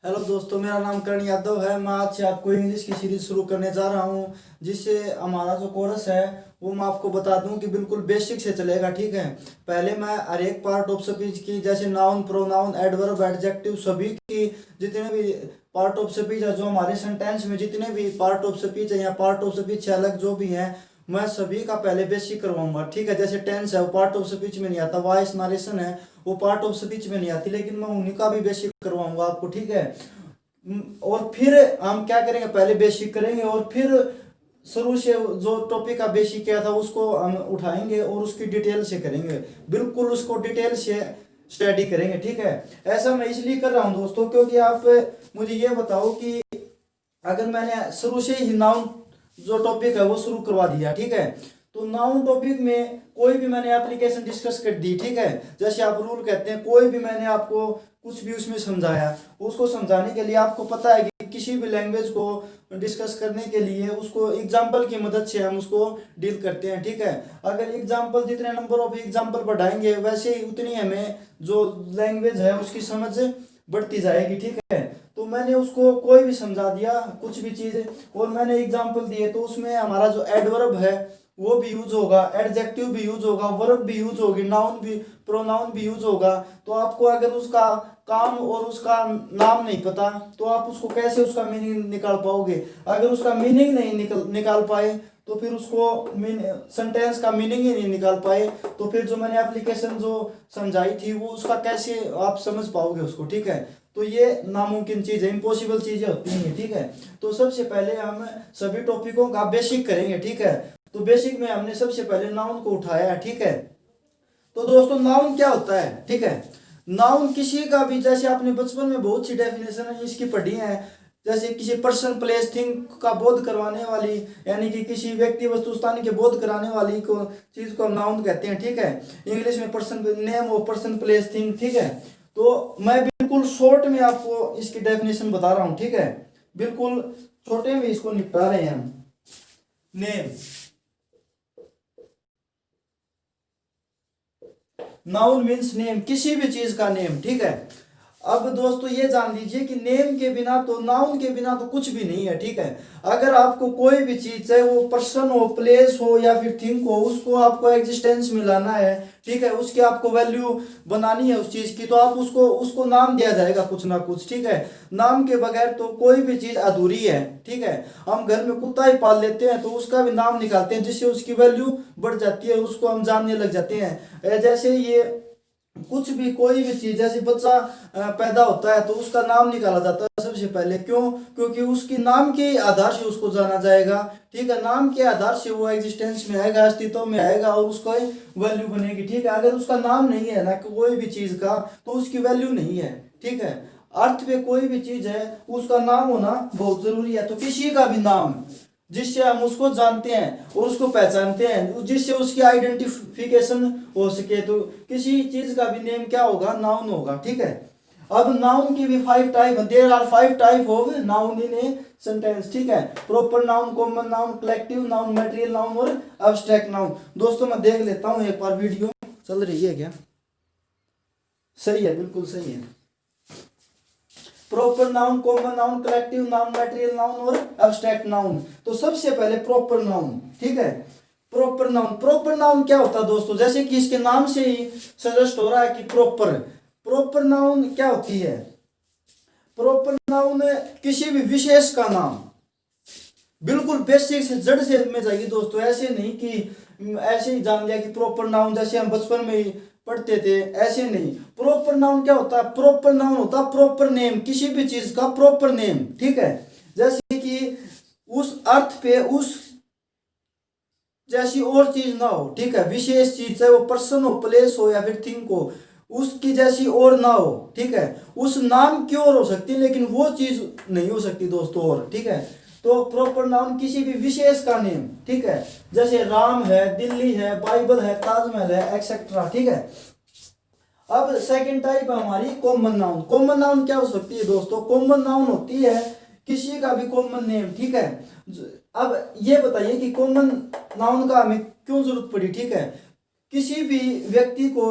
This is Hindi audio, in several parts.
हेलो दोस्तों, मेरा नाम करण यादव है। मैं आज से आपको इंग्लिश की सीरीज शुरू करने जा रहा हूँ, जिससे हमारा जो कोर्स है वो मैं आपको बता दूं कि बिल्कुल बेसिक से चलेगा। ठीक है, पहले मैं हर एक पार्ट ऑफ स्पीच की, जैसे नाउन, प्रोनाउन, एडवर्ब, एडजेक्टिव, सभी की जितने भी पार्ट ऑफ स्पीच है, जो हमारे सेंटेंस में जितने भी पार्ट ऑफ स्पीच है या पार्ट ऑफ स्पीच से अलग जो भी हैं, मैं सभी का पहले बेसिक करवाऊंगा। ठीक है, जैसे टेंस है वो पार्ट ऑफ स्पीच में नहीं आता, वॉइस नरेशन है वो पार्ट ऑफ स्पीच में नहीं आती, लेकिन मैं उन्हीं का भी बेसिक करवाऊंगा आपको। ठीक है, और फिर हम क्या करेंगे, पहले बेसिक करेंगे और फिर शुरू से जो टॉपिक का बेसिक किया था उसको हम उठाएंगे और उसकी डिटेल से करेंगे, बिल्कुल उसको डिटेल से स्टडी करेंगे। ठीक है, ऐसा मैं इसलिए कर रहा हूँ दोस्तों, क्योंकि आप मुझे ये बताओ कि अगर मैंने शुरू से ही नाउन जो टॉपिक है वो शुरू करवा दिया, ठीक है, तो नाउन टॉपिक में कोई भी मैंने एप्लीकेशन डिस्कस कर दी, ठीक है, जैसे आप रूल कहते हैं, कोई भी मैंने आपको कुछ भी उसमें समझाया, उसको समझाने के लिए आपको पता है कि किसी भी लैंग्वेज को डिस्कस करने के लिए उसको एग्जाम्पल की मदद से हम उसको डील करते हैं। ठीक है, अगर एग्जाम्पल, जितने नंबर ऑफ एग्जाम्पल बढ़ाएंगे वैसे ही उतनी हमें जो लैंग्वेज है उसकी समझ बढ़ती जाएगी। ठीक है, तो मैंने उसको कोई भी समझा दिया कुछ भी चीज़ और मैंने एग्जाम्पल दिए, तो उसमें हमारा जो एडवर्ब है वो भी यूज होगा, एडजेक्टिव भी यूज होगा, वर्ब भी यूज होगी, नाउन भी, प्रोनाउन भी यूज होगा। तो आपको अगर उसका काम और उसका नाम नहीं पता तो आप उसको कैसे उसका मीनिंग निकाल पाओगे? अगर उसका मीनिंग नहीं निकाल पाए तो फिर उसको सेंटेंस का मीनिंग ही नहीं निकाल पाए तो फिर जो मैंने एप्लीकेशन जो समझाई थी वो उसका कैसे आप समझ पाओगे उसको? ठीक है, तो ये नामुमकिन चीज़ है, इम्पॉसिबल चीज़ें होती हैं। ठीक है, तो सबसे पहले हम सभी टॉपिकों का बेसिक करेंगे। ठीक है, तो बेसिक में हमने सबसे पहले नाउन को उठाया है। ठीक है, तो दोस्तों नाउन क्या होता है? ठीक है, नाउन किसी का भी, जैसे आपने बचपन में बहुत सी डेफिनेशन है इसकी पढ़ी है, जैसे किसी पर्सन, प्लेस, थिंग का बोध करवाने वाली, यानी कि किसी व्यक्ति, वस्तु, स्थान के बोध कराने वाली को चीज को नाउन कहते हैं। ठीक है, इंग्लिश में person, name of person, place, thing. ठीक है, तो मैं बिल्कुल शॉर्ट में आपको इसकी डेफिनेशन बता रहा हूँ। ठीक है, बिल्कुल छोटे में इसको निपटा रहे हैं हम। नेम, नाउन मीन्स नेम, किसी भी चीज का नेम। ठीक है, अब दोस्तों ये जान लीजिए कि नेम के बिना, तो नाउन के बिना तो कुछ भी नहीं है। ठीक है, अगर आपको कोई भी चीज, चाहे वो पर्सन हो, प्लेस हो या फिर थिंग हो, उसको आपको एग्जिस्टेंस में लाना है, ठीक है, उसकी आपको वैल्यू बनानी है उस चीज की, तो आप उसको उसको नाम दिया जाएगा कुछ ना कुछ। ठीक है, नाम के बगैर तो कोई भी चीज अधूरी है। ठीक है, हम घर में कुत्ता ही पाल लेते हैं तो उसका भी नाम निकालते हैं जिससे उसकी वैल्यू बढ़ जाती है, उसको हम जानने लग जाते हैं। जैसे ये कुछ भी, कोई भी चीज, जैसे बच्चा पैदा होता है तो उसका नाम निकाला जाता है सबसे पहले। क्यों? क्योंकि उसकी नाम के आधार से उसको जाना जाएगा। ठीक है, नाम के आधार से वो एग्जिस्टेंस में आएगा, अस्तित्व में आएगा और उसको वैल्यू बनेगी। ठीक है, अगर उसका नाम नहीं है ना कोई भी चीज का तो उसकी वैल्यू नहीं है। ठीक है, अर्थ पे कोई भी चीज है उसका नाम होना बहुत जरूरी है। तो किसी का भी नाम जिससे हम उसको जानते हैं और उसको पहचानते हैं, जिससे उसकी आइडेंटिफिकेशन हो सके, तो किसी चीज का भी नेम क्या होगा? नाउन होगा। ठीक है, अब नाउन की भी 5 type, there are 5 type of noun in a sentence. ठीक है, proper noun, common noun, collective noun, material noun और एब्स्ट्रैक्ट नाउन। दोस्तों मैं देख लेता हूँ एक बार, वीडियो चल रही है क्या? सही है, बिल्कुल सही है। Proper noun, common noun, collective noun, material noun और एब्स्ट्रैक्ट नाउन। तो सबसे पहले प्रॉपर नाउन। ठीक है, प्रॉपर नाउन, प्रॉपर नाउन क्या होता है दोस्तों? जैसे कि इसके नाम से ही सजेस्ट हो रहा है कि प्रॉपर, प्रॉपर नाउन क्या होती है? प्रॉपर नाउन किसी भी विशेष का नाम, बिल्कुल बेसिक से जड़ से में जाइए दोस्तों, ऐसे नहीं कि ऐसे ही जान लिया कि प्रॉपर नाउन जैसे हम बचपन में ही पढ़ते थे, ऐसे नहीं। प्रॉपर नाउन क्या होता है? प्रॉपर नाउन होता है प्रॉपर नेम, किसी भी चीज का प्रॉपर नेम। ठीक है, जैसे कि उस अर्थ पे उस जैसी और चीज ना हो। ठीक है, विशेष चीज, चाहे वो पर्सन हो, प्लेस हो या फिर थिंग हो, उसकी जैसी और ना हो। ठीक है, उस नाम की और हो सकती है लेकिन वो चीज नहीं हो सकती दोस्तों और। ठीक है, तो प्रॉपर नाउन किसी भी विशेष का नेम। ठीक है, जैसे राम है, दिल्ली है, बाइबल है, ताजमहल है, एक्सेट्रा। ठीक है, अब सेकंड टाइप है हमारी कॉमन नाउन। कॉमन नाउन क्या हो सकती है दोस्तों? कॉमन नाउन होती है किसी का भी कॉमन नेम। ठीक है, अब ये बताइए कि कॉमन नाउन का हमें क्यों जरूरत पड़ी? ठीक है, किसी भी व्यक्ति को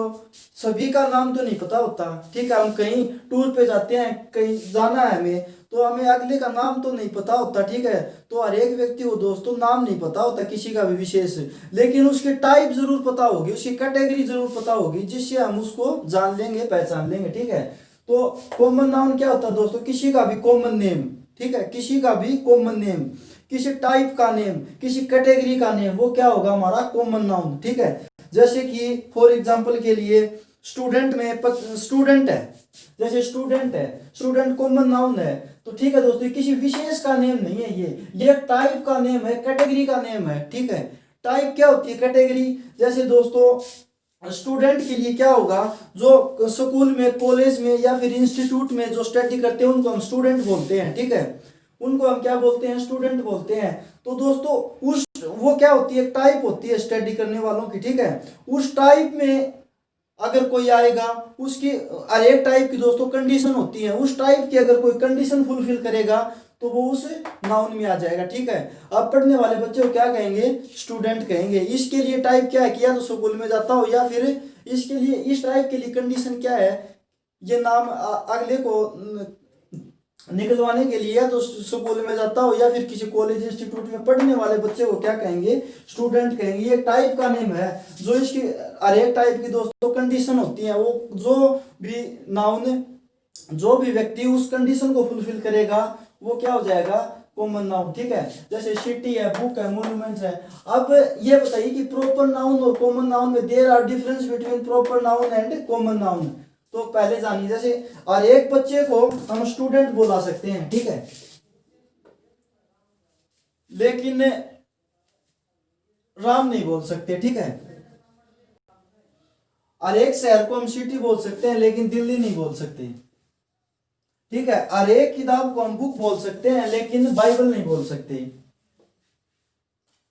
सभी का नाम तो नहीं पता होता, ठीक है। हम कहीं टूर पे जाते हैं, कहीं जाना है हमें, तो हमें अगले का नाम तो नहीं पता होता, ठीक है। तो हर एक व्यक्ति को दोस्तों नाम नहीं पता होता किसी का भी विशेष, लेकिन उसकी टाइप जरूर पता होगी, उसकी कैटेगरी जरूर पता होगी, जिससे हम उसको जान लेंगे, पहचान लेंगे, ठीक है। तो कॉमन नाउन क्या होता है दोस्तों? किसी का भी कॉमन नेम, ठीक है, किसी का भी कॉमन नेम, किसी टाइप का नेम, किसी कैटेगरी का नेम, वो क्या होगा? हमारा कॉमन नाउन, ठीक है। जैसे कि फॉर एग्जांपल के लिए स्टूडेंट में स्टूडेंट है, जैसे स्टूडेंट है, स्टूडेंट कॉमन नाउन है, तो ठीक है दोस्तों, किसी विशेष का नेम नहीं है, ये टाइप का नेम है, कैटेगरी का नेम है, ठीक है। टाइप क्या होती है? कैटेगरी। जैसे दोस्तों स्टूडेंट के लिए क्या होगा? जो स्कूल में, कॉलेज में या फिर इंस्टीट्यूट में जो स्टडी करते हैं उनको हम स्टूडेंट बोलते हैं, ठीक है। उनको हम क्या बोलते हैं? स्टूडेंट बोलते हैं। तो दोस्तों उस वो क्या होती है? टाइप होती है स्टडी करने वालों की, ठीक है। उस टाइप में अगर कोई आएगा, उसकी हर एक टाइप की दोस्तों कंडीशन होती है, उस टाइप की अगर कोई कंडीशन फुलफिल करेगा तो वो उस नाउन में आ जाएगा, ठीक है। अब पढ़ने वाले बच्चे को क्या कहेंगे? स्टूडेंट कहेंगे। इसके लिए टाइप क्या है? कि या तो स्कूल में जाता हो, या फिर इसके लिए, इस टाइप के लिए कंडीशन क्या है? ये नाम अगले को निकलवाने के लिए या तो स्कूल में जाता हो या फिर किसी कॉलेज इंस्टीट्यूट में पढ़ने वाले बच्चे को क्या कहेंगे? स्टूडेंट कहेंगे। ये टाइप का नेम है, जो इसकी हर एक टाइप की दोस्तों कंडीशन होती है, वो जो भी नाउन, जो भी व्यक्ति उस कंडीशन को फुलफिल करेगा वो क्या हो जाएगा? कॉमन नाउन, ठीक है। जैसे सिटी है, बुक है, मॉन्यूमेंट्स है। अब ये बताइए कि प्रॉपर नाउन और कॉमन नाउन में there are difference between proper noun and common noun. तो पहले जानिए, जैसे और एक बच्चे को हम स्टूडेंट बुला सकते हैं, ठीक है, लेकिन राम नहीं बोल सकते, ठीक है। और एक शहर को हम सिटी बोल सकते हैं लेकिन दिल्ली नहीं बोल सकते, ठीक है। और एक किताब को हम बुक बोल सकते हैं लेकिन बाइबल नहीं बोल सकते,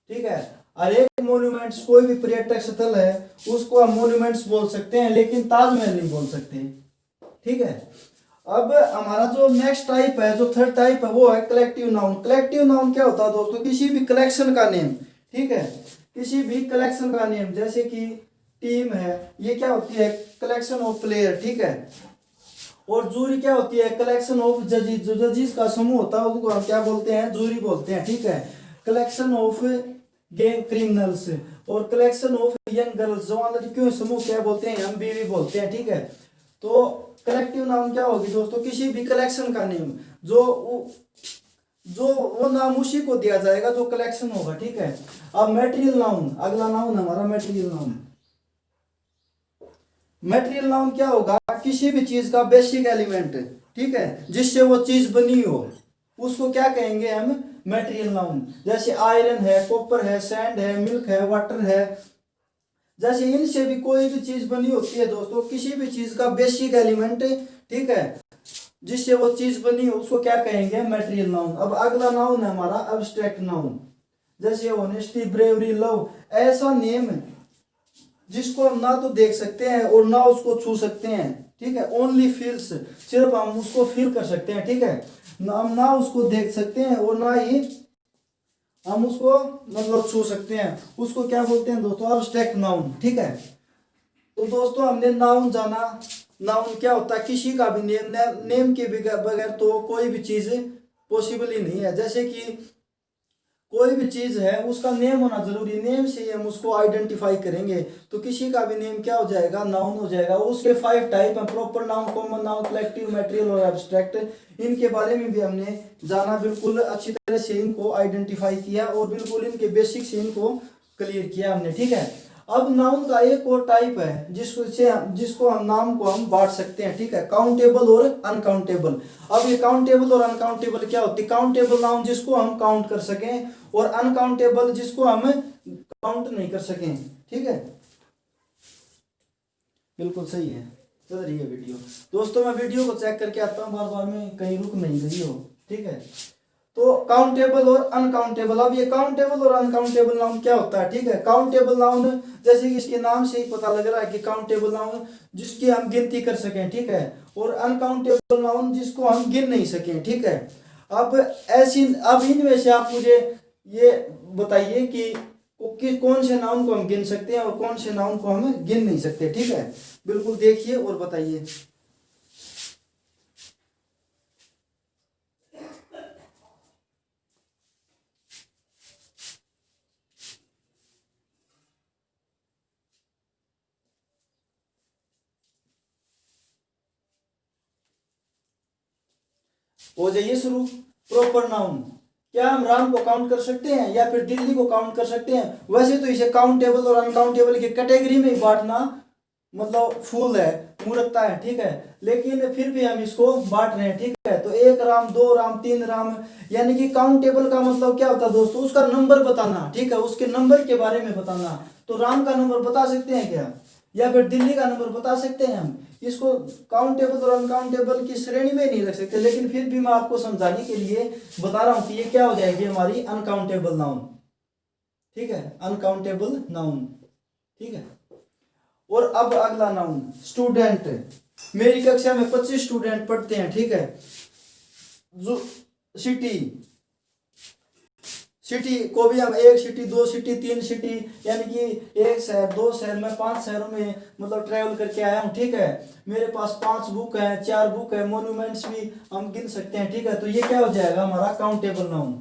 ठीक है। और एक मॉन्यूमेंट्स, कोई भी पर्यटक स्थल है उसको हम मॉन्यूमेंट्स बोल सकते हैं लेकिन ताजमहल नहीं बोल सकते, ठीक है। अब हमारा जो नेक्स्ट टाइप है, जो थर्ड टाइप है, वो है कलेक्टिव नाउन। कलेक्टिव नाउन क्या होता है दोस्तों? किसी भी कलेक्शन का नेम, ठीक है, किसी भी कलेक्शन का नेम। जैसे कि टीम है, ये क्या होती है? कलेक्शन ऑफ प्लेयर, ठीक है। और जूरी क्या होती है? कलेक्शन ऑफ जजेस, जो जजेस का समूह होता है उनको हम क्या बोलते हैं? जूरी बोलते हैं, ठीक है। कलेक्शन ऑफ गैंग क्रिमिनल्स और कलेक्शन ऑफ यंग गर्ल्स, जवान लड़कियों समूह क्या बोलते हैं? हम बीवी बोलते हैं, ठीक है। तो कलेक्टिव नाउन क्या होगी दोस्तों? किसी भी कलेक्शन का नेम, जो वो नाम उसी को दिया जाएगा जो कलेक्शन होगा, ठीक है। अब मटेरियल नाउन, अगला नाउन हमारा मटेरियल नाउन। मटेरियल नाउन क्या होगा? किसी भी चीज का बेसिक एलिमेंट, ठीक है, जिससे वो चीज बनी हो, उसको क्या कहेंगे हम? Material noun. जैसे आयरन है, कॉपर है, सैंड है, मिल्क है, वाटर है, जैसे इनसे भी कोई भी चीज बनी होती है दोस्तों, किसी भी चीज का बेसिक एलिमेंट, ठीक है, जिससे वो चीज बनी हो, उसको क्या कहेंगे? Material noun. अब अगला नाउन है हमारा एब्स्ट्रैक्ट नाउन। जैसे ऑनेस्टी, ब्रेवरी, लव, ऐसा नेम जिसको हम ना तो देख सकते हैं और ना उसको छू सकते हैं, ठीक है। ओनली फील्स, सिर्फ हम उसको फील कर सकते हैं, ठीक है। हम ना उसको देख सकते हैं और ना ही हम उसको मतलब छू सकते हैं, उसको क्या बोलते हैं दोस्तों? एब्स्ट्रैक्ट नाउन, ठीक है। तो दोस्तों हमने नाउन जाना। नाउन क्या होता है? किसी का भी नेम के बगैर तो कोई भी चीज पॉसिबल ही नहीं है। जैसे कि कोई भी चीज है उसका नेम होना जरूरी, नेम से ही हम उसको आइडेंटिफाई करेंगे। तो किसी का भी नेम क्या हो जाएगा? नाउन हो जाएगा। उसके 5 टाइप हैं, proper noun, common noun, collective, material और एब्स्ट्रैक्ट। इनके बारे में भी हमने जाना, बिल्कुल अच्छी तरह से इनको आइडेंटिफाई किया और बिल्कुल इनके बेसिक से इनको क्लियर किया हमने, ठीक है। अब नाउन का एक और टाइप है जिसको हम नाम को हम बांट सकते हैं, ठीक है, काउंटेबल और अनकाउंटेबल। अब ये काउंटेबल और अनकाउंटेबल क्या होती है? काउंटेबल नाउन जिसको हम काउंट कर सकें और अनकाउंटेबल जिसको हम काउंट नहीं कर सकें, ठीक है। बिल्कुल सही है, चल रही है वीडियो। दोस्तों मैं वीडियो को चेक करके आता हूँ, बार बार में कहीं रुक नहीं गई हो, ठीक है। तो काउंटेबल और अनकाउंटेबल। अब ये काउंटेबल और अनकाउंटेबल नाउन क्या होता है? ठीक है, काउंटेबल नाउन जैसे कि इसके नाम से ही पता लग रहा है कि काउंटेबल नाउन जिसकी हम गिनती कर सकें, ठीक है, और अनकाउंटेबल नाउन जिसको हम गिन नहीं सकें, ठीक है। अब इनमें से आप मुझे ये बताइए कि कौन से नाउन को हम गिन सकते हैं और कौन से नाउन को हम गिन नहीं सकते, ठीक है। बिल्कुल देखिए और बताइए। हो जाइए शुरू। प्रॉपर नाउन, क्या हम राम को काउंट कर सकते हैं या फिर दिल्ली को काउंट कर सकते हैं? वैसे तो इसे काउंटेबल और अनकाउंटेबल की कैटेगरी में ही बांटना मतलब फूल है, मूर्खता है, ठीक है। लेकिन फिर भी हम इसको बांट रहे हैं, ठीक है। तो 1 राम, 2 राम, 3 राम, यानी कि काउंटेबल का मतलब क्या होता है दोस्तों? उसका नंबर बताना, ठीक है, उसके नंबर के बारे में बताना। तो राम का नंबर बता सकते हैं क्या, या फिर दिल्ली का नंबर बता सकते हैं हम? इसको काउंटेबल और अनकाउंटेबल की श्रेणी में नहीं रख सकते, लेकिन फिर भी मैं आपको समझाने के लिए बता रहा हूं कि ये क्या हो जाएगी हमारी अनकाउंटेबल नाउन, ठीक है, अनकाउंटेबल नाउन, ठीक है। और अब अगला नाउन स्टूडेंट। मेरी कक्षा में 25 स्टूडेंट पढ़ते हैं, ठीक है। जो सिटी, सिटी को भी हम 1 सिटी, 2 सिटी, 3 सिटी, यानी कि 1 शहर, 2 शहर, मैं 5 शहरों में मतलब ट्रेवल करके आया हूँ, ठीक है। मेरे पास 5 बुक है, 4 बुक है, मोन्यूमेंट्स भी हम गिन सकते हैं, ठीक है। तो ये क्या हो जाएगा हमारा काउंटेबल नाउन,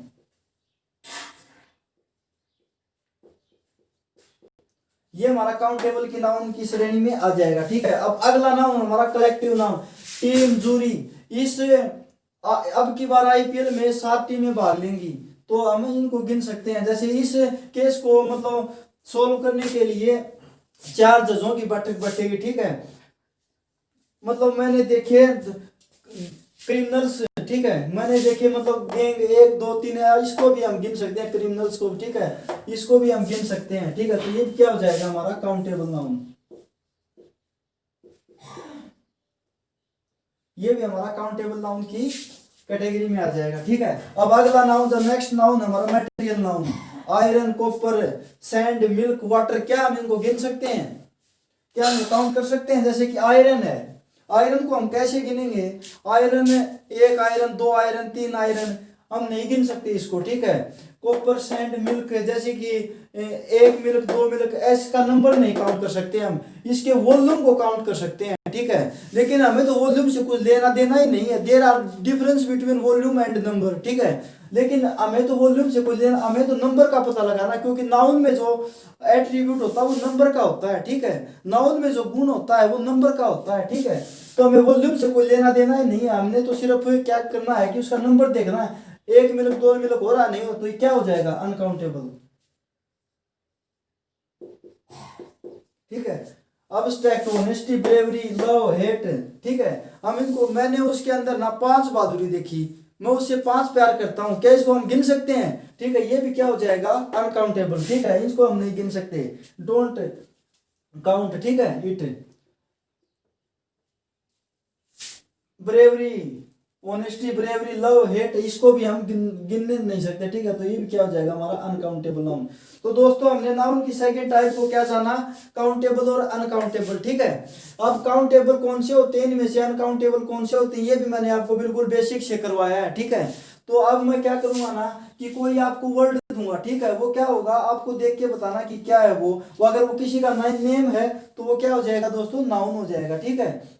ये हमारा काउंटेबल की नाउन की श्रेणी में आ जाएगा, ठीक है। अब अगला नाउन हमारा कलेक्टिव नाउन, टीम, जूरी। इस अब की बार आईपीएल में 7 टीमें भाग लेंगी, तो हम इनको गिन सकते हैं। जैसे इस केस को मतलब सोल्व करने के लिए 4 जजों की बैठक बैठेगी, ठीक है। मतलब मैंने देखे क्रिमिनल्स, ठीक है, मैंने देखे मतलब गैंग 1 2 3 है, इसको भी हम गिन सकते हैं, क्रिमिनल्स को, ठीक है, इसको भी हम गिन सकते हैं, ठीक है। तो ये क्या हो जाएगा हमारा काउंटेबल नाउन, ये भी हमारा काउंटेबल नाउन की कैटेगरी में आ जाएगा, ठीक है। अब अगला नाउन, द नेक्स्ट नाउन हमारा material noun, iron, copper, sand, milk, water. क्या हम इनको गिन सकते हैं? क्या हम काउंट कर सकते हैं? जैसे कि आयरन है, आयरन को हम कैसे गिनेंगे? आयरन, 1 आयरन, 2 आयरन, 3 आयरन, हम नहीं गिन सकते इसको, ठीक है। कॉपर, सैंड, मिल्क, जैसे कि 1 मिल्क, 2 मिल्क, ऐसे का नंबर नहीं काउंट कर सकते हम, इसके वॉल्यूम को काउंट कर सकते हैं, ठीक है। लेकिन हमें तो वॉल्यूम से कुछ लेना देना ही नहीं है, there are difference between volume and number, ठीक है। लेकिन हमें तो वॉल्यूम से कुछ लेना, हमें तो नंबर का पता लगाना, क्योंकि नाउन में जो एट्रीब्यूट होता है वो नंबर का होता है, ठीक है। नाउन में जो गुण होता है वो नंबर का होता है, ठीक है। तो हमें वॉल्यूम से कोई लेना देना ही नहीं है, हमने तो सिर्फ क्या करना है कि उसका नंबर देखना है। 1 मिनट 2 मिनट हो रहा नहीं हो तो ये क्या हो जाएगा? अनकाउंटेबल, ठीक है। अब stack, honesty, bravery, love, hate, ठीक है। हम इनको, मैंने उसके अंदर ना 5 बहादुरी देखी, मैं उससे 5 प्यार करता हूं, क्या इसको हम गिन सकते हैं? ठीक है, ये भी क्या हो जाएगा? अनकाउंटेबल, ठीक है, इसको हम नहीं गिन सकते, डोंट काउंट, ठीक है। It, bravery, honesty, bravery, love, hate, इसको भी हम गिनने नहीं सकते, ठीक है। तो ये भी क्या हो जाएगा हमारा? Uncountable noun. तो दोस्तों हमने नाउन की सेकंड टाइप को क्या जाना? काउंटेबल और अनकाउंटेबल, ठीक है। अब काउंटेबल कौन से होते हैं इनमें से, अनकाउंटेबल कौन से होते हैं, ये भी मैंने आपको बिल्कुल बेसिक से करवाया है, ठीक है। तो अब मैं क्या करूंगा ना कि कोई आपको वर्ड दूंगा, ठीक है, वो क्या होगा आपको देख के बताना कि क्या है वो अगर वो किसी का नेम है तो वो क्या हो जाएगा दोस्तों? नाउन हो जाएगा, ठीक है।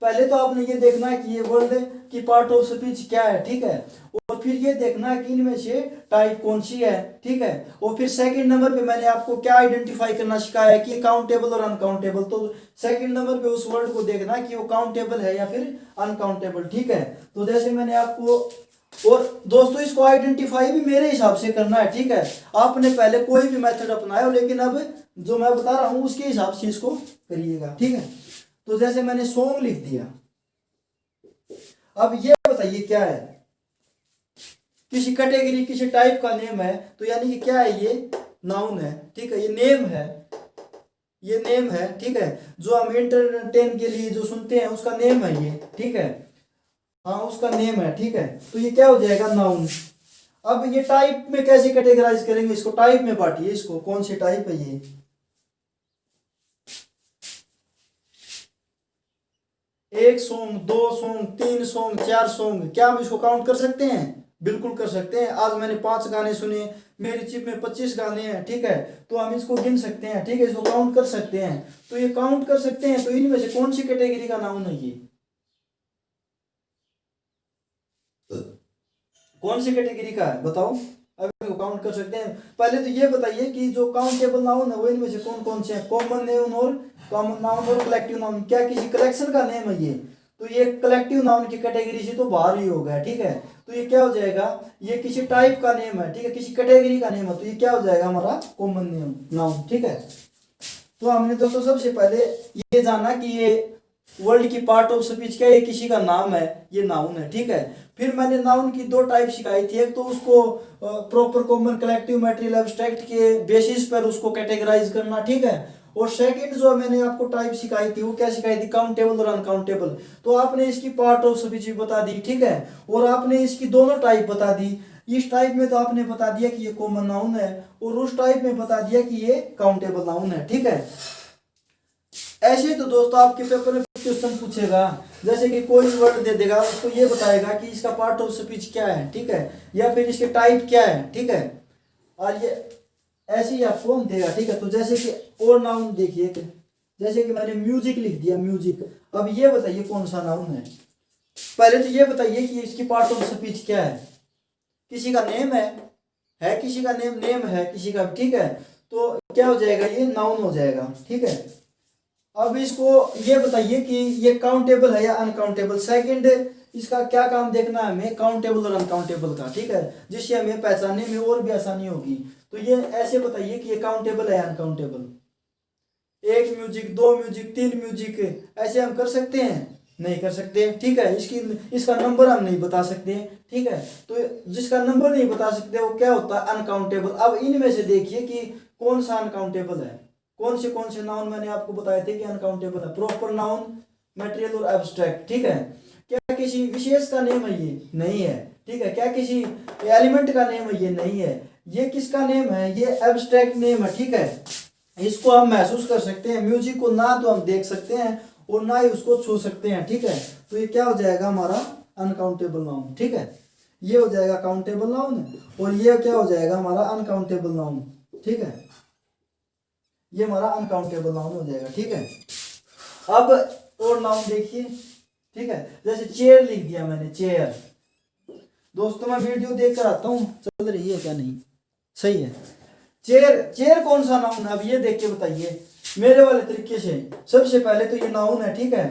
पहले तो आपने ये देखना है कि ये वर्ड की पार्ट ऑफ स्पीच क्या है, ठीक है। और फिर ये देखना है कि इनमें से टाइप कौन सी है, ठीक है। और फिर सेकंड नंबर पे मैंने आपको क्या आइडेंटिफाई करना सिखाया है कि काउंटेबल और अनकाउंटेबल। तो सेकंड नंबर पे उस वर्ड को देखना है कि वो काउंटेबल है या फिर अनकाउंटेबल, ठीक है। तो जैसे मैंने आपको, और दोस्तों इसको आइडेंटिफाई भी मेरे हिसाब से करना है, ठीक है। आपने पहले कोई भी मेथड अपनाया हो, लेकिन अब जो मैं बता रहा हूं उसके हिसाब से इसको करिएगा, ठीक है। तो जैसे मैंने सॉन्ग लिख दिया, अब ये बताइए क्या है? किसी कैटेगरी, किसी टाइप का नेम है, तो यानी कि क्या है? ये नाउन है, ठीक है, ये नेम है, ये नेम है, ठीक है। जो हम एंटरटेन के लिए जो सुनते हैं उसका नेम है ये, ठीक है, हाँ उसका नेम है, ठीक है। तो ये क्या हो जाएगा? नाउन। अब ये टाइप में कैसे कैटेगराइज करेंगे इसको? टाइप में बांटिए इसको, कौन सी टाइप है ये? 1 सॉन्ग, 2 सॉन्ग, 3 सॉन्ग, 4 सॉन्ग, क्या हम इसको काउंट कर सकते हैं? बिल्कुल कर सकते हैं। आज मैंने 5 गाने सुने, मेरी चिप में 25 गाने हैं, ठीक है, तो हम इसको गिन सकते हैं, ठीक है, इसको काउंट कर सकते हैं। तो ये काउंट कर सकते हैं, तो इनमें से कौन सी कैटेगरी का नाउन है ये? कौन सी कैटेगरी का है बताओ? अब इसको काउंट कर सकते हैं। पहले तो ये बताइए कि जो काउंटेबल नाउन है वो इनमें से कौन कौन से हैं? कॉमन नाउन और कलेक्टिव नाउन। क्या किसी कलेक्शन का नेम है ये? तो ये कलेक्टिव नाउन की कैटेगरी से तो बाहर ही हो गया, ठीक है। तो ये क्या हो जाएगा? ये किसी टाइप का नेम है, ठीक है, किसी कैटेगरी का नेम है, तो ये क्या हो जाएगा हमारा? कॉमन नेम नाउन, ठीक है। तो हमने दोस्तों सबसे पहले ये जाना कि ये वर्ल्ड की पार्ट ऑफ स्पीच क्या है? ये किसी का नाम है, ये नाउन है, ठीक है। फिर मैंने नाउन की दो टाइप सिखाई थी। एक तो उसको proper common collective material abstract के बेसिस पर उसको कैटेगराइज करना, ठीक है। और सेकंड जो मैंने आपको टाइप सिखाई थी वो क्या सिखाई थी? काउंटेबल और अनकाउंटेबल। तो आपने इसकी पार्ट ऑफ स्पीच भी बता दी, ठीक है, और आपने इसकी दोनों टाइप बता दी। इस टाइप में तो आपने बता दिया कि ये कॉमन नाउन है, और उस टाइप में बता दिया कि ये काउंटेबल नाउन है, ठीक है। ऐसे तो दोस्तों आपके पेपर में क्वेश्चन पूछेगा, जैसे कि कोई वर्ड दे देगा, उसको ये बताएगा कि इसका पार्ट ऑफ स्पीच क्या है, ठीक है, या फिर इसके टाइप क्या है, ठीक है। और ये ऐसे ही आपको देगा, ठीक है। तो जैसे कि और नाउन देखिए, जैसे कि मैंने म्यूजिक लिख दिया, म्यूजिक। अब ये बताइए कौन सा नाउन है? पहले तो ये बताइए कि इसकी पार्ट ऑफ स्पीच क्या है? किसी का नेम है किसी का नेम है किसी का, ठीक है। तो क्या हो जाएगा? ये नाउन हो जाएगा, ठीक है। अब इसको ये बताइए कि ये काउंटेबल है या अनकाउंटेबल। सेकंड, इसका क्या काम देखना है हमें? काउंटेबल और अनकाउंटेबल का, ठीक है, जिससे हमें पहचानने में और भी आसानी होगी। तो ये ऐसे बताइए कि ये काउंटेबल है अनकाउंटेबल। एक म्यूजिक, दो म्यूजिक, तीन म्यूजिक, ऐसे हम कर सकते हैं? नहीं कर सकते, ठीक है। इसका नंबर हम नहीं बता सकते, ठीक है। तो जिसका नंबर नहीं बता सकते वो क्या होता है? अनकाउंटेबल। अब इनमें से देखिए कि कौन सा अनकाउंटेबल है। कौन से नाउन मैंने आपको बताए थे कि अनकाउंटेबल है? प्रॉपर नाउन, मटेरियल और एब्स्ट्रैक्ट, ठीक है। क्या किसी विशेष का नेम है? ये नहीं है, ठीक है। क्या किसी एलिमेंट का नेम है? ये नहीं है। ये किसका नेम है? ये एब्स्ट्रैक्ट नेम है, ठीक है। इसको हम महसूस कर सकते हैं। म्यूजिक को ना तो हम देख सकते हैं और ना ही उसको छू सकते हैं, ठीक है। तो ये क्या हो जाएगा हमारा? अनकाउंटेबल नाउन, ठीक है। ये हो जाएगा काउंटेबल नाउन, और ये क्या हो जाएगा हमारा? अनकाउंटेबल नाउन, ठीक है। ये हमारा अनकाउंटेबल नाउन हो जाएगा, ठीक है। अब और नाउन देखिए, ठीक है। जैसे चेयर लिख दिया मैंने, चेयर। दोस्तों मैं वीडियो देख कर आता हूँ, चल रही है क्या? नहीं, सही है। चेयर, चेयर कौन सा नाउन है? अब ये देख के बताइए मेरे वाले तरीके से। सबसे पहले तो ये नाउन है, ठीक है।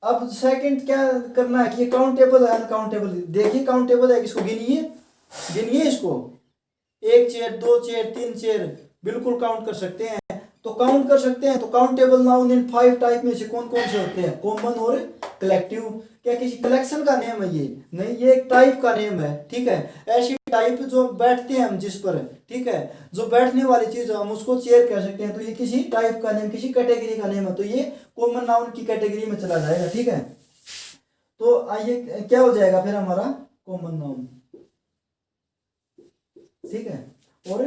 अब सेकंड क्या करना है कि ये काउंटेबल है अनकाउंटेबल। देखिए काउंटेबल है, इसको गिनिए, गिनिए इसको। एक चेयर, दो चेयर, तीन चेयर, बिल्कुल काउंट कर सकते हैं। तो काउंट कर सकते हैं, तो काउंटेबल नाउन इन 5 टाइप में से कौन कौन से होते हैं? कॉमन और कलेक्टिव। क्या किसी कलेक्शन का नेम है? ये नहीं, ये एक टाइप का नेम है, ठीक है। ऐसी टाइप जो बैठते हैं हम जिस पर, ठीक है, जो बैठने वाली चीज हम उसको चेयर कह सकते हैं। तो ये किसी टाइप का नेम, किसी कैटेगरी का नेम है, तो ये कॉमन नाउन की कैटेगरी में चला जाएगा, ठीक है। तो आइए क्या हो जाएगा फिर हमारा? कॉमन नाउन, ठीक है, और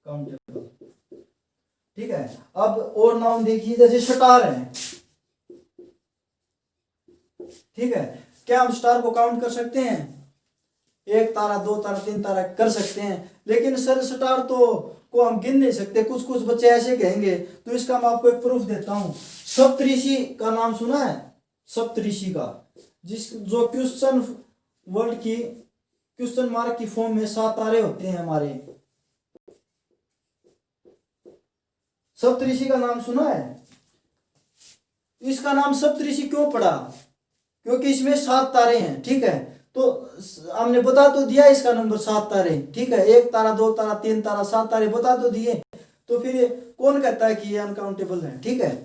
काउंटेबल, ठीक है। अब और नाउन देखिए, जैसे स्टार है, ठीक है। क्या हम स्टार को काउंट कर सकते हैं? एक तारा, दो तारा, तीन तारा कर सकते हैं, लेकिन सर स्टार तो को हम गिन नहीं सकते। कुछ कुछ बच्चे ऐसे कहेंगे, तो इसका मैं आपको एक प्रूफ देता हूं। सप्तऋषि का नाम सुना है? सप्तऋषि का, जिस जो क्वेश्चन वर्ड की क्वेश्चन मार्क की फॉर्म में 7 तारे होते हैं हमारे। सप्तऋषि का नाम सुना है? इसका नाम सप्तऋषि क्यों पड़ा? क्योंकि इसमें 7 तारे हैं, ठीक है। तो हमने बता तो दिया इसका नंबर 7 तारे, ठीक है। एक तारा, दो तारा, तीन तारा, 7 तारे बता तो दिए। तो फिर कौन कहता है कि ये अनकाउंटेबल है? ठीक है,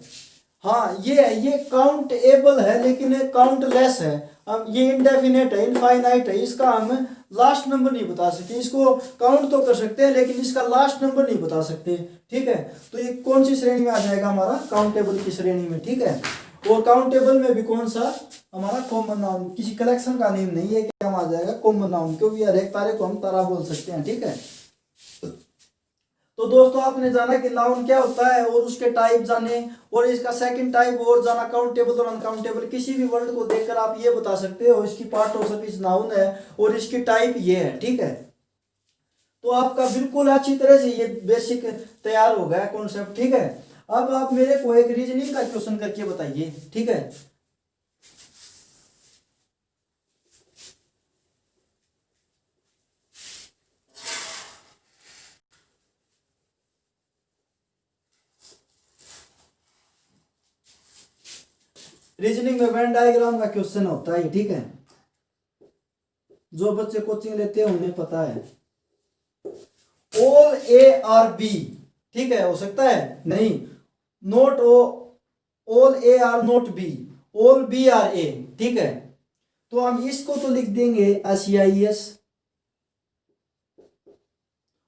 हाँ ये काउंटेबल है, लेकिन काउंटलेस है। हम ये इंडेफिनेट है, इनफाइनाइट है, इसका हम लास्ट नंबर नहीं बता सकते। इसको काउंट तो कर सकते हैं, लेकिन इसका लास्ट नंबर नहीं बता सकते, ठीक है। तो ये कौन सी श्रेणी में आ जाएगा? हमारा काउंटेबल की श्रेणी में, ठीक है। और काउंटेबल में भी कौन सा? हमारा कॉमन नाउन, किसी कलेक्शन का नेम नहीं है, क्या आ जाएगा? कॉमन नाउन, क्योंकि हर एक तारे को हम तारा बोल सकते हैं, ठीक है। तो दोस्तों आपने जाना कि नाउन क्या होता है और उसके टाइप जाने, और इसका सेकंड टाइप और जाना, काउंटेबल और अनकाउंटेबल। किसी भी वर्ड को देखकर आप ये बता सकते हो इसकी पार्ट ऑफ स्पीच नाउन है और इसकी टाइप ये है, ठीक है। तो आपका बिल्कुल अच्छी तरह से ये बेसिक तैयार हो गया कॉन्सेप्ट, ठीक है। अब आप मेरे को एक रीजनिंग का क्वेश्चन करके बताइए, ठीक है। रीजनिंग में वेन डायग्राम का क्वेश्चन होता है, ठीक है। जो बच्चे कोचिंग लेते हैं उन्हें पता है। ऑल ए आर बी, ठीक है, हो सकता है नहीं, not O, all A are not B, all B are A, ठीक है। तो हम इसको तो लिख देंगे SEIS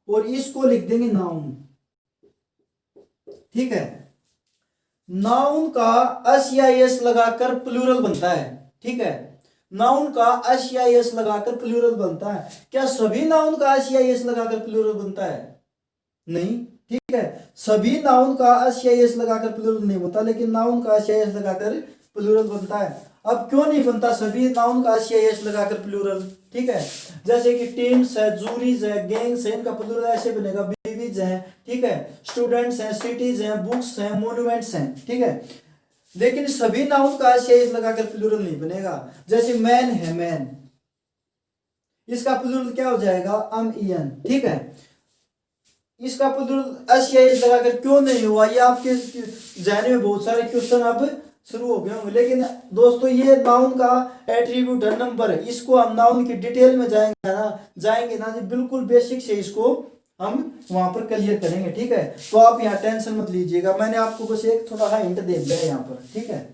और इसको लिख देंगे नाउन, ठीक है। नाउन का SEIS लगाकर प्लूरल बनता है, ठीक है। नाउन का SEIS लगाकर प्लूरल बनता है। क्या सभी नाउन का SEIS लगाकर प्लूरल बनता है? नहीं, ठीक है। सभी नाउन का SEIS लगाकर प्लूरल नहीं बनता, लेकिन नाउन का SEIS लगाकर प्लूरल बनता है। अब क्यों नहीं बनता सभी नाउन का SEIS लगाकर प्लूरल, ठीक है। जैसे कि टीम्स है, जूरीज है, गैंग्स है, इनका प्लूरल ऐसे बनेगा, बीवीज है, ठीक है, स्टूडेंट्स हैं, सिटीज हैं, बुक्स हैं, मॉन्यूमेंट्स हैं, ठीक है। लेकिन सभी नाउन का SEIS लगाकर प्लूरल नहीं बनेगा। जैसे मैन है, मैन, इसका प्लूरल क्या हो जाएगा? EN, ठीक है। इसका प्लूरल SEIS लगाकर क्यों नहीं हुआ? ये आपके जहन में बहुत सारे क्वेश्चन अब शुरू हो गए होंगे। लेकिन दोस्तों ये नाउन का एट्रीब्यूट है, नंबर है, इसको हम नाउन की डिटेल में जाएंगे ना जी, बिल्कुल बेसिक से इसको हम वहां पर क्लियर करेंगे, ठीक है। तो आप यहाँ टेंशन मत लीजिएगा, मैंने आपको बस एक थोड़ा हिंट दे दिया है यहाँ पर, ठीक है।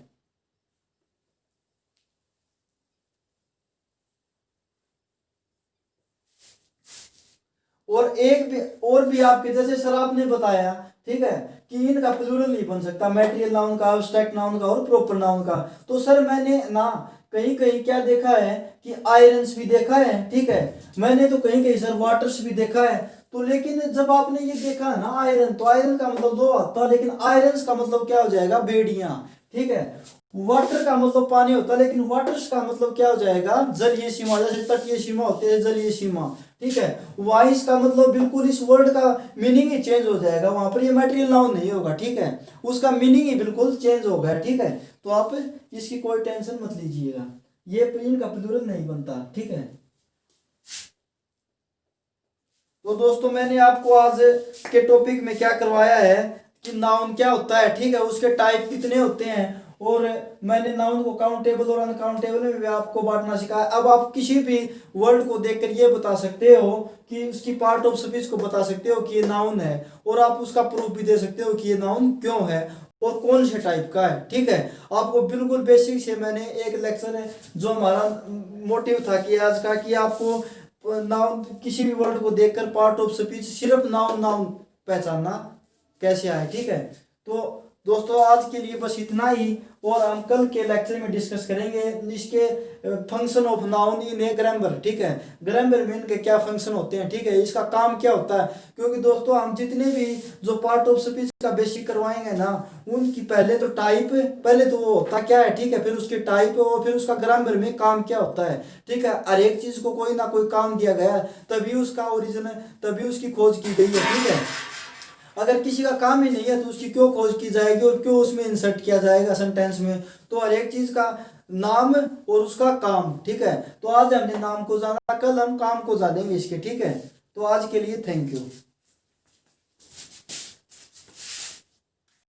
और भी आपके जैसे सर आपने बताया, ठीक है, कि इनका प्लूरल नहीं बन सकता, मटेरियल नाउन का, एब्स्ट्रैक्ट नाउन का और प्रॉपर नाउन का। तो सर मैंने ना कहीं कहीं क्या देखा है कि आयरन्स भी देखा है, ठीक है। मैंने तो कहीं कहीं सर वाटर्स भी देखा है। तो लेकिन जब आपने ये देखा है ना आयरन, तो आयरन का मतलब दो आता है, लेकिन आयरन्स का मतलब क्या हो जाएगा? बेड़ियां, ठीक है। वाटर का मतलब पानी होता है, लेकिन वाटर्स का मतलब क्या हो जाएगा? जलीय सीमा, जैसे तटीय सीमा होती है, जलीय सीमा, ठीक है। वाइस का मतलब बिल्कुल इस वर्ड का मीनिंग ही चेंज हो जाएगा, वहां पर ये मटेरियल नाउन नहीं होगा, ठीक है। उसका मीनिंग ही बिल्कुल चेंज हो गया, ठीक है। तो आप इसकी कोई टेंशन मत लीजिएगा, ये इनका प्लूरल नहीं बनता, ठीक है। तो दोस्तों मैंने आपको आज के टॉपिक में क्या करवाया है कि नाउन क्या होता है, ठीक है, उसके टाइप कितने होते हैं, और मैंने नाउन को काउंटेबल और अनकाउंटेबल में भी आपको बांटना सिखाया। अब आप किसी भी वर्ड को देखकर ये बता सकते हो कि उसकी पार्ट ऑफ स्पीच को बता सकते हो कि ये नाउन है, और आप उसका प्रूफ भी दे सकते हो कि ये नाउन क्यों है और कौन से टाइप का है, ठीक है। आपको बिल्कुल बेसिक से मैंने एक लेक्चर है जो हमारा मोटिव था कि आज का, कि आपको नाउन किसी भी वर्ड को देखकर पार्ट ऑफ स्पीच सिर्फ नाउन नाउन पहचानना कैसे आए, ठीक है। तो दोस्तों आज के लिए बस इतना ही, और हम कल के लेक्चर में डिस्कस करेंगे इसके function of noun in A grammar, ठीक है। ग्रामर में इनके क्या फंक्शन होते हैं, ठीक है, इसका काम क्या होता है। क्योंकि दोस्तों हम जितने भी जो पार्ट ऑफ स्पीच का बेसिक करवाएंगे ना, उनकी पहले तो टाइप, पहले तो वो होता क्या है, ठीक है, फिर उसकी टाइप और फिर उसका ग्रामर में काम क्या होता है, ठीक है। हर एक चीज को कोई ना कोई काम दिया गया है, तभी उसका ओरिजिन, तभी उसकी खोज की गई है, ठीक है। अगर किसी का काम ही नहीं है तो उसकी क्यों खोज की जाएगी और क्यों उसमें इंसर्ट किया जाएगा सेंटेंस में। तो हर एक चीज का नाम और उसका काम, ठीक है। तो आज हमने नाम को जाना, कल हम काम को जानेंगे इसके, ठीक है। तो आज के लिए थैंक यू।